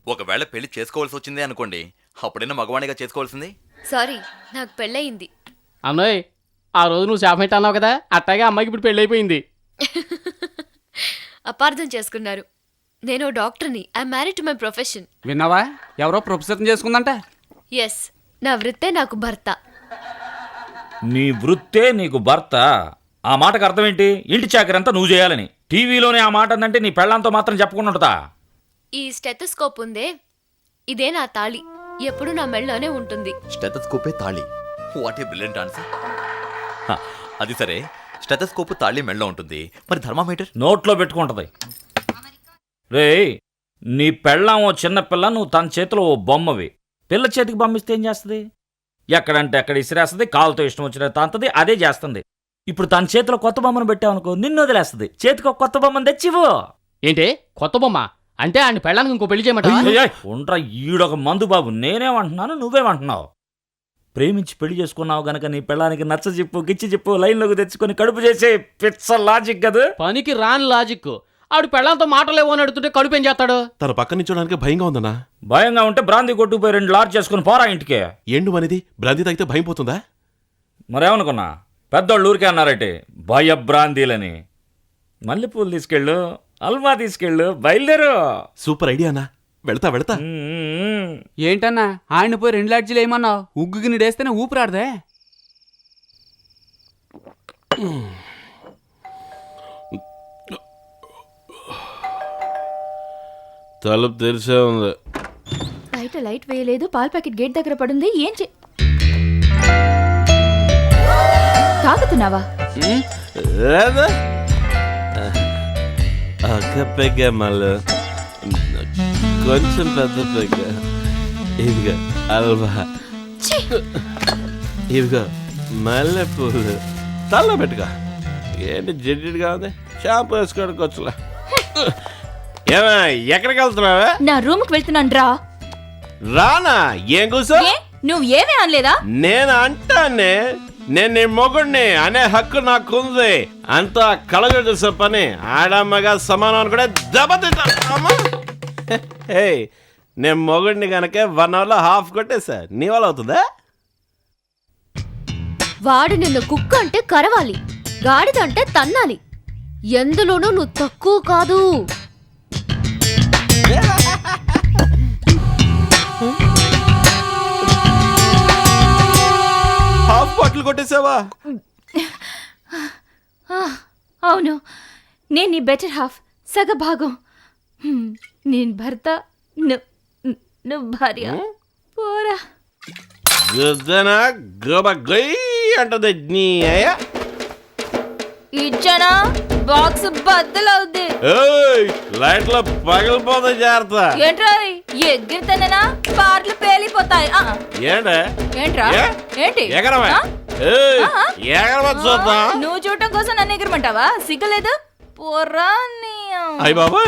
ఒకవేళ పెళ్లి చేసుకోవాల్సి వచ్చింది అనుకోండి, అప్పుడైనా మగవాణిగా చేసుకోవాల్సింది. సారీ, నాకు పెళ్ళయింది. అన్నోయ్, ఆ రోజు నువ్వు శాపమేట అన్నావు కదా, అట్టాగే అమ్మాయికి ఇప్పుడు పెళ్ళి అయిపోయింది. అపార్థం చేసుకున్నారు. నేను డాక్టర్ని. I married to my profession. విన్నావా, ఎవరో ప్రొఫెసర్ చేసుకుందంట. ఎస్, నా వృత్తే నాకు భర్త. నీ వృత్తే నీకు భర్త? ఆ మాటకు అర్థం ఏంటి? ఇంటి చాకరంతా నువ్వు చేయాలని. టీవీలోనే ఆ మాట అందంటే నీ పెళ్ళాంతో మాత్రం చెప్పకుండా ఉంటుందా? ఈ స్టెథోస్కోప్ ఉందే, ఇదే నా తాళి. ఎప్పుడు నా మెళ్ళలోనే ఉంటుంది. స్టెథోస్కోపే తాళి. What a brilliant answer. అది సరే, స్టెథోస్కోప్ తాళి మెళ్ళలో ఉంటుంది, మరి థర్మామీటర్ నోట్లో పెట్టుకుంటది. రేయ్, నీ పెళ్ళాం ఓ చిన్న పిల్ల, నువ్వు తన చేతిలో ఓ బొమ్మవి. పిల్ల చేతికి బొమ్మిస్తే ఏం చేస్తుంది? ఎక్కడంటే ఎక్కడ ఇసిరేస్తుంది, కాలుతో ఇష్టం వచ్చిన తాంతది, అదే చేస్తుంది. ఇప్పుడు తన చేతిలో కొత్త బొమ్మను పెట్టావనుకో, నిన్ను వదిలేస్తుంది. చేతికి ఒక కొత్త బొమ్మను తెచ్చివు. ఏంటి కొత్త బొమ్మ అంటే? ఆయన పెళ్ళానికి ఇంకో పెళ్లి చేయమంటావా? ఉంట్రా, ఈడొక మందు బాబు. నేనేమంటున్నాను, నువ్వేమంటున్నావు? ప్రేమించి పెళ్లి చేసుకున్నావు గనక నీ పెళ్ళానికి నచ్చ చెప్పు, గిచ్చి చెప్పు, లైన్లోకి తెచ్చుకొని కడుపు చేసే పిచ్చ లాజిక్ కదా. పనికి రాని లాజిక్. ఆవిడ పెళ్ళాంతో మాటలేవో అని అడుగుతుంటే కడుపు ఏం చేస్తాడు? తన పక్కన నించోడానికి భయంగా ఉందన్నా. భయంగా ఉంటే బ్రాందీ కొట్టుకుపోయి 2 లార్జ్ చేసుకుని పోరా ఇంటికి. ఏండు అనేది బ్రాంతి తాగితే భయం పోతుందా? మరేమనుకున్నా, పెద్దోళ్ళు ఊరికే అన్నారటే భయ బ్రాందీలని. మల్లెపూలు తీసుకెళ్ళు, అల్వా తీసుకెళ్ళు, బయలుదేరు. సూపర్ ఐడియా అన్నా. వెళ్తా వెళ్తా. ఏంటన్నా, ఆయన పోయి 2 లాడ్జీలు ఏమన్నావు? ఉగ్గుకి నీడేస్తేనే ఊపిరాడదే. తలుపు తెరిచే ఉంది. బయట లైట్ వేయలేదు, పాల ప్యాకెట్ గేట్ దగ్గర పడుంది. ఏం తాగుతున్నావా? లేదా ఒక పెగ్గ, మళ్ళీ కొంచెం పెద్ద పెగ్గ. ఇదిగో అల్వా, ఇదిగో మల్లెపూలు. తల్ల పెట్టుకో. ఏంటి జడ్జిగా ఉంది? షాంపూ వేసుకోవడానికి వచ్చులా. ఏమా, ఎక్కడికి వెళ్తున్నావా? నా రూమ్ కి వెళ్తున్నాను. రానా? ఏం కూర్చో. నువ్వు ఏమీ అనలేదా? నేను అంటానే, నేను నీ మొగుడిని అనే హక్కు నాకుంది. అంతా కళగా చూసే పని. ఆడమ్మగా సమానం కూడా దెబ్బతింటామా? నేను మొగుడిని కనుక 1 అవర్లో హాఫ్ కొట్టేసా. నీ వల్ల అవుతుందా? వాడు నిన్ను కుక్క అంటే కరవాలి, గాడిదంటే తన్నాలి. ఎందులోనూ నువ్వు తక్కువ కాదు. హాఫ్ బాటిల్ కొట్టేసావా? అవును, నేను నీ బెటర్ హాఫ్, సగభాగం. నేను భర్త, నువ్వు భార్య. పోరా. గుద్దనా గోబ గొయ్ అంటది నీ అయ్య. ఇచ్చానా బాక్స్ బద్దలవుద్ది. లైట్ లో పగిలిపోతే జాగ్రత్త. ఏంట్రా ఎగిరితేనా పార్లు పేలిపోతాయి. ఏంట్రా ఏంటి ఎగరవా? చూద్దాం. నువ్వు చూడటం కోసం నన్ను ఎగరమంటావా? సిగ్గులేదు? పోరా. అయ్య బాబా.